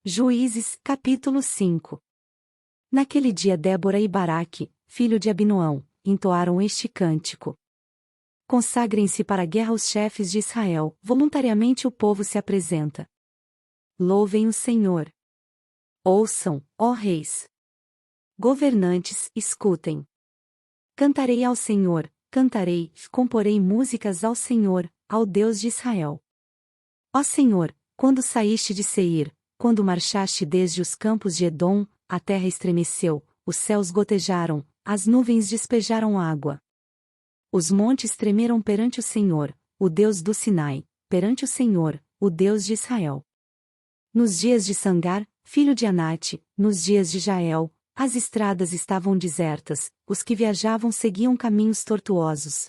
Juízes, capítulo 5. Naquele dia Débora e Baraque, filho de Abinoão, entoaram este cântico. Consagrem-se para a guerra os chefes de Israel, voluntariamente o povo se apresenta. Louvem o Senhor. Ouçam, ó reis. Governantes, escutem. Cantarei ao Senhor, cantarei, comporei músicas ao Senhor, ao Deus de Israel. Ó Senhor, quando saíste de Seir, quando marchaste desde os campos de Edom, a terra estremeceu, os céus gotejaram, as nuvens despejaram água. Os montes tremeram perante o Senhor, o Deus do Sinai, perante o Senhor, o Deus de Israel. Nos dias de Sangar, filho de Anate, nos dias de Jael, as estradas estavam desertas, os que viajavam seguiam caminhos tortuosos.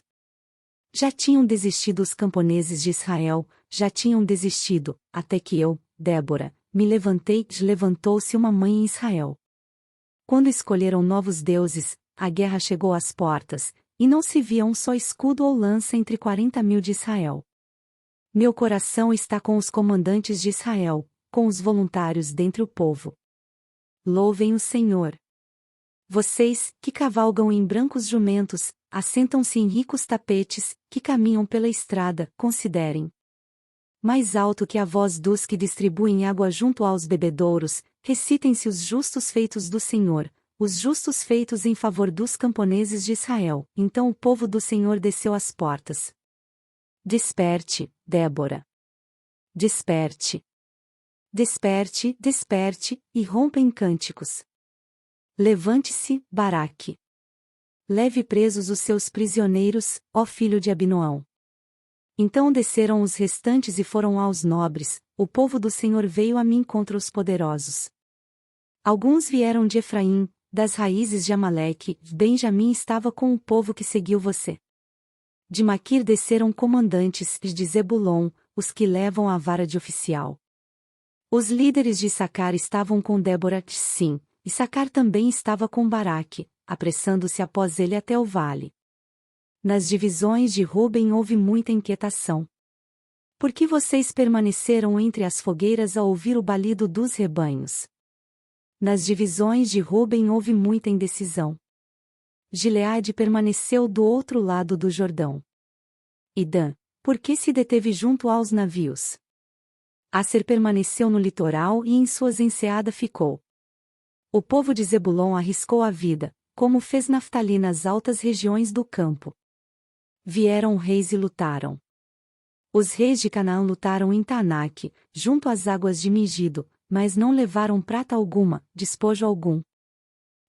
Já tinham desistido os camponeses de Israel, já tinham desistido, até que eu, Débora, me levantei, levantou-se uma mãe em Israel. Quando escolheram novos deuses, a guerra chegou às portas, e não se via um só escudo ou lança entre 40.000 de Israel. Meu coração está com os comandantes de Israel, com os voluntários dentre o povo. Louvem o Senhor. Vocês, que cavalgam em brancos jumentos, assentam-se em ricos tapetes, que caminham pela estrada, considerem. Mais alto que a voz dos que distribuem água junto aos bebedouros, recitem-se os justos feitos do Senhor, os justos feitos em favor dos camponeses de Israel. Então o povo do Senhor desceu às portas. Desperte, Débora. Desperte. Desperte, desperte, e rompa em cânticos. Levante-se, Baraque. Leve presos os seus prisioneiros, ó filho de Abinoão. Então desceram os restantes e foram aos nobres, o povo do Senhor veio a mim contra os poderosos. Alguns vieram de Efraim, das raízes de Amaleque, Benjamim estava com o povo que seguiu você. De Maquir desceram comandantes, de Zebulon, os que levam a vara de oficial. Os líderes de Issacar estavam com Débora, sim, Issacar também estava com Baraque, apressando-se após ele até o vale. Nas divisões de Ruben houve muita inquietação. Por que vocês permaneceram entre as fogueiras a ouvir o balido dos rebanhos? Nas divisões de Ruben houve muita indecisão. Gileade permaneceu do outro lado do Jordão. E Dan, por que se deteve junto aos navios? Aser permaneceu no litoral e em suas enseadas ficou. O povo de Zebulon arriscou a vida, como fez Naftali nas altas regiões do campo. Vieram reis e lutaram. Os reis de Canaã lutaram em Taanaque, junto às águas de Migido, mas não levaram prata alguma, despojo algum.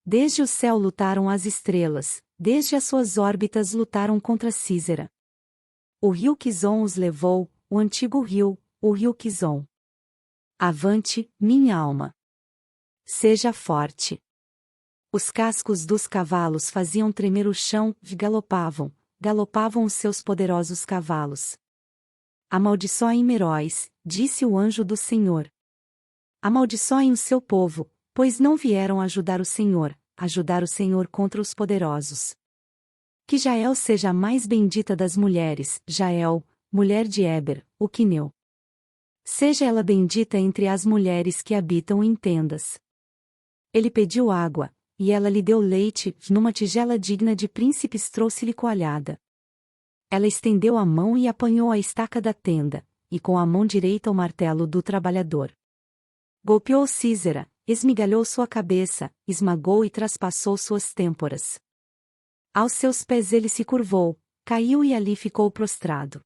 Desde o céu lutaram as estrelas, desde as suas órbitas lutaram contra Císera. O rio Quizon os levou, o antigo rio, o rio Quizon. Avante, minha alma. Seja forte. Os cascos dos cavalos faziam tremer o chão, galopavam os seus poderosos cavalos. Amaldiçoem Meróis, disse o anjo do Senhor. Amaldiçoem o seu povo, pois não vieram ajudar o Senhor contra os poderosos. Que Jael seja a mais bendita das mulheres, Jael, mulher de Éber, o quineu. Seja ela bendita entre as mulheres que habitam em tendas. Ele pediu água, e ela lhe deu leite, numa tigela digna de príncipes trouxe-lhe coalhada. Ela estendeu a mão e apanhou a estaca da tenda, e com a mão direita o martelo do trabalhador. Golpeou Císera, esmigalhou sua cabeça, esmagou e traspassou suas têmporas. Aos seus pés ele se curvou, caiu e ali ficou prostrado.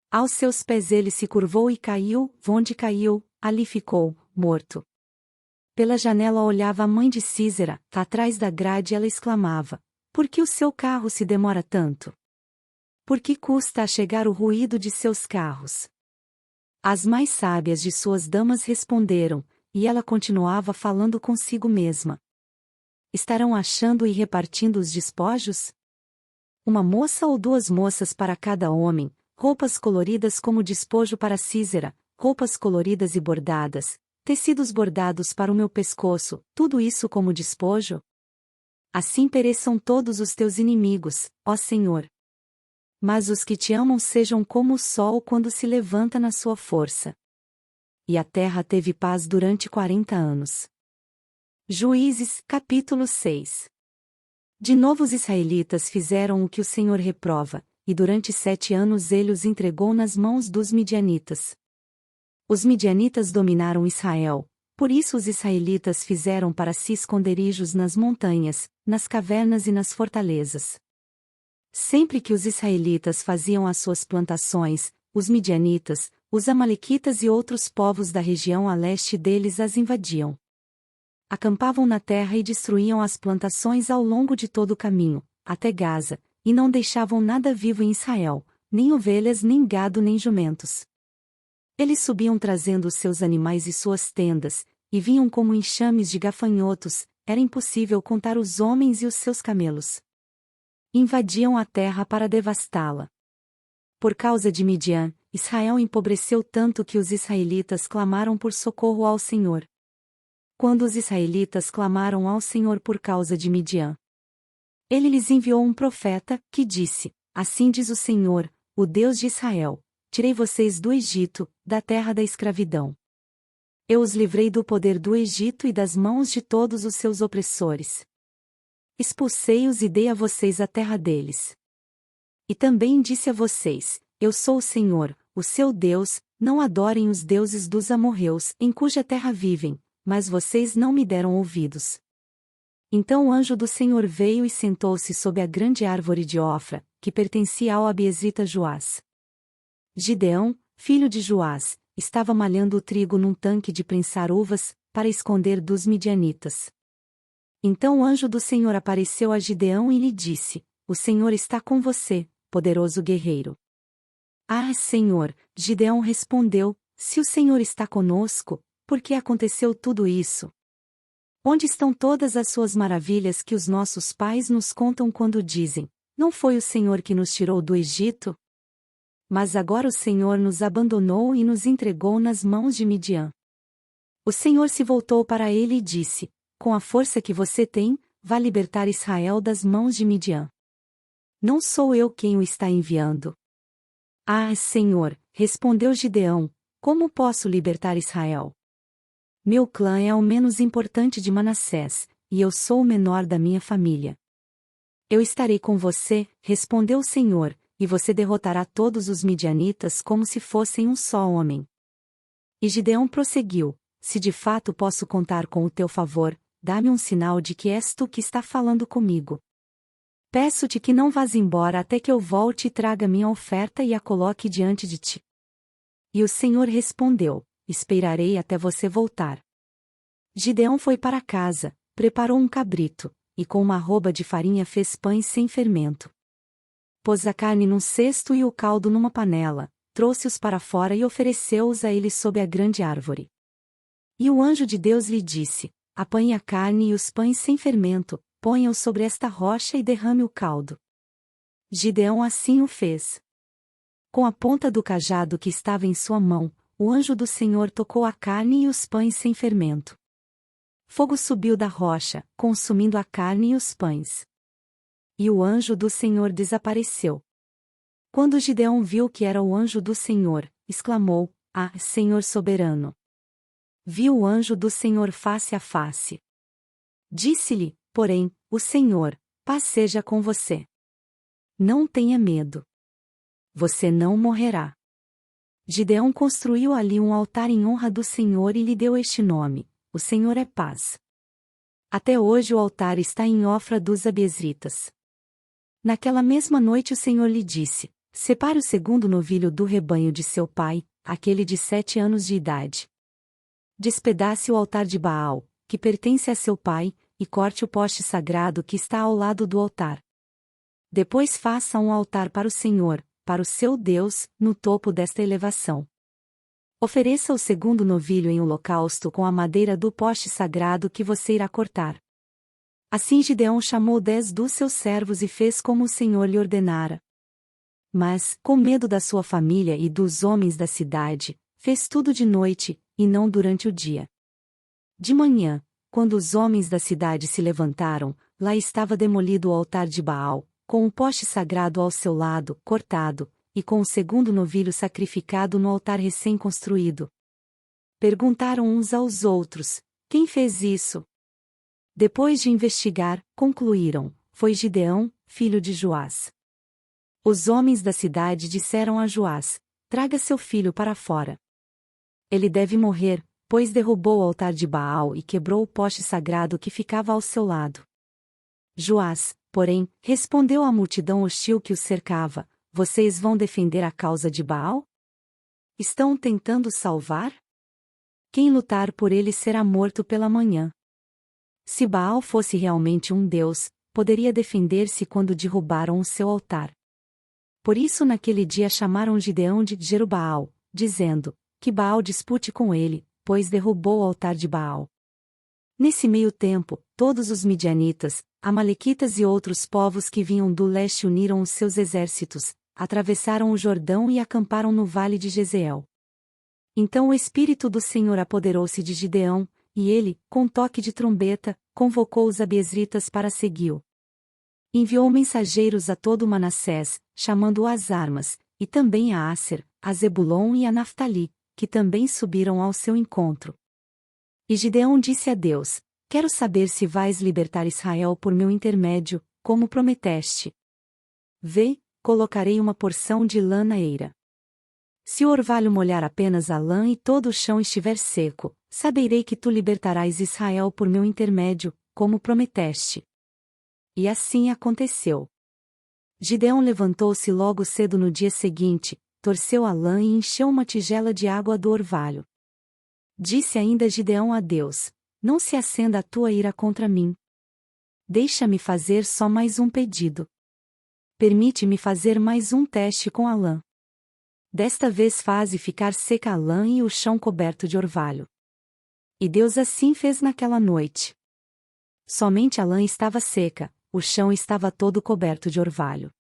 Aos seus pés ele se curvou e caiu, onde caiu, ali ficou, morto. Pela janela olhava a mãe de Císera, atrás da grade ela exclamava: por que o seu carro se demora tanto? Por que custa a chegar o ruído de seus carros? As mais sábias de suas damas responderam, e ela continuava falando consigo mesma. Estarão achando e repartindo os despojos? Uma moça ou duas moças para cada homem, roupas coloridas como despojo para Císera, roupas coloridas e bordadas, tecidos bordados para o meu pescoço, tudo isso como despojo? Assim pereçam todos os teus inimigos, ó Senhor. Mas os que te amam sejam como o sol quando se levanta na sua força. e a terra teve paz durante 40 anos. Juízes, capítulo 6. De novo os israelitas fizeram o que o Senhor reprova, e durante 7 anos ele os entregou nas mãos dos midianitas. Os midianitas dominaram Israel, por isso os israelitas fizeram para si esconderijos nas montanhas, nas cavernas e nas fortalezas. Sempre que os israelitas faziam as suas plantações, os midianitas, os amalequitas e outros povos da região a leste deles as invadiam. Acampavam na terra e destruíam as plantações ao longo de todo o caminho, até Gaza, e não deixavam nada vivo em Israel, nem ovelhas, nem gado, nem jumentos. Eles subiam trazendo os seus animais e suas tendas, e vinham como enxames de gafanhotos, era impossível contar os homens e os seus camelos. Invadiam a terra para devastá-la. Por causa de Midian, Israel empobreceu tanto que os israelitas clamaram por socorro ao Senhor. Quando os israelitas clamaram ao Senhor por causa de Midian, ele lhes enviou um profeta, que disse: Assim diz o Senhor, o Deus de Israel: Tirei vocês do Egito, da terra da escravidão. Eu os livrei do poder do Egito e das mãos de todos os seus opressores. Expulsei-os e dei a vocês a terra deles. E também disse a vocês: Eu sou o Senhor, o seu Deus, não adorem os deuses dos amorreus, em cuja terra vivem, mas vocês não me deram ouvidos. Então o anjo do Senhor veio e sentou-se sob a grande árvore de Ofra, que pertencia ao abiezita Joás. Gideão, filho de Joás, estava malhando o trigo num tanque de prensar uvas, para esconder dos midianitas. Então o anjo do Senhor apareceu a Gideão e lhe disse: O Senhor está com você, poderoso guerreiro. Ah, Senhor, Gideão respondeu: Se o Senhor está conosco, por que aconteceu tudo isso? Onde estão todas as suas maravilhas que os nossos pais nos contam quando dizem: Não foi o Senhor que nos tirou do Egito? Mas agora o Senhor nos abandonou e nos entregou nas mãos de Midian. O Senhor se voltou para ele e disse: Com a força que você tem, vá libertar Israel das mãos de Midian. Não sou eu quem o está enviando. Ah, Senhor, respondeu Gideão, como posso libertar Israel? Meu clã é o menos importante de Manassés, e eu sou o menor da minha família. Eu estarei com você, respondeu o Senhor, e você derrotará todos os midianitas como se fossem um só homem. E Gideão prosseguiu: Se de fato posso contar com o teu favor, dá-me um sinal de que és tu que está falando comigo. Peço-te que não vás embora até que eu volte e traga minha oferta e a coloque diante de ti. E o Senhor respondeu: Esperarei até você voltar. Gideão foi para casa, preparou um cabrito, e com uma arroba de farinha fez pães sem fermento. Pôs a carne num cesto e o caldo numa panela, trouxe-os para fora e ofereceu-os a ele sob a grande árvore. E o anjo de Deus lhe disse: Apanhe a carne e os pães sem fermento, ponha-os sobre esta rocha e derrame o caldo. Gideão assim o fez. Com a ponta do cajado que estava em sua mão, o anjo do Senhor tocou a carne e os pães sem fermento. Fogo subiu da rocha, consumindo a carne e os pães. E o anjo do Senhor desapareceu. Quando Gideão viu que era o anjo do Senhor, exclamou: Ah, Senhor soberano! Viu o anjo do Senhor face a face. Disse-lhe, porém, o Senhor: Paz seja com você. Não tenha medo. Você não morrerá. Gideão construiu ali um altar em honra do Senhor e lhe deu este nome: O Senhor é paz. Até hoje o altar está em Ofra dos abiezritas. Naquela mesma noite o Senhor lhe disse: Separe o segundo novilho do rebanho de seu pai, aquele de 7 anos de idade. Despedace o altar de Baal, que pertence a seu pai, e corte o poste sagrado que está ao lado do altar. Depois faça um altar para o Senhor, para o seu Deus, no topo desta elevação. Ofereça o segundo novilho em holocausto com a madeira do poste sagrado que você irá cortar. Assim Gideão chamou 10 dos seus servos e fez como o Senhor lhe ordenara. Mas, com medo da sua família e dos homens da cidade, fez tudo de noite, e não durante o dia. De manhã, quando os homens da cidade se levantaram, lá estava demolido o altar de Baal, com o poste sagrado ao seu lado, cortado, e com o segundo novilho sacrificado no altar recém-construído. Perguntaram uns aos outros: quem fez isso? Depois de investigar, concluíram: foi Gideão, filho de Joás. Os homens da cidade disseram a Joás: traga seu filho para fora. Ele deve morrer, pois derrubou o altar de Baal e quebrou o poste sagrado que ficava ao seu lado. Joás, porém, respondeu à multidão hostil que os cercava: vocês vão defender a causa de Baal? Estão tentando salvar? Quem lutar por ele será morto pela manhã. Se Baal fosse realmente um deus, poderia defender-se quando derrubaram o seu altar. Por isso naquele dia chamaram Gideão de Jerubaal, dizendo: que Baal dispute com ele, pois derrubou o altar de Baal. Nesse meio tempo, todos os midianitas, amalequitas e outros povos que vinham do leste uniram os seus exércitos, atravessaram o Jordão e acamparam no vale de Jezeel. Então o Espírito do Senhor apoderou-se de Gideão, e ele, com toque de trombeta, convocou os abiezritas para segui-lo. Enviou mensageiros a todo Manassés, chamando-o às armas, e também a Asser, a Zebulon e a Naftali, que também subiram ao seu encontro. E Gideão disse a Deus: quero saber se vais libertar Israel por meu intermédio, como prometeste. Vê, colocarei uma porção de lã na eira. Se o orvalho molhar apenas a lã e todo o chão estiver seco, saberei que tu libertarás Israel por meu intermédio, como prometeste. E assim aconteceu. Gideão levantou-se logo cedo no dia seguinte, torceu a lã e encheu uma tigela de água do orvalho. Disse ainda Gideão a Deus: não se acenda a tua ira contra mim. Deixa-me fazer só mais um pedido. Permite-me fazer mais um teste com a lã. Desta vez faze ficar seca a lã e o chão coberto de orvalho. E Deus assim fez naquela noite. Somente a lã estava seca, o chão estava todo coberto de orvalho.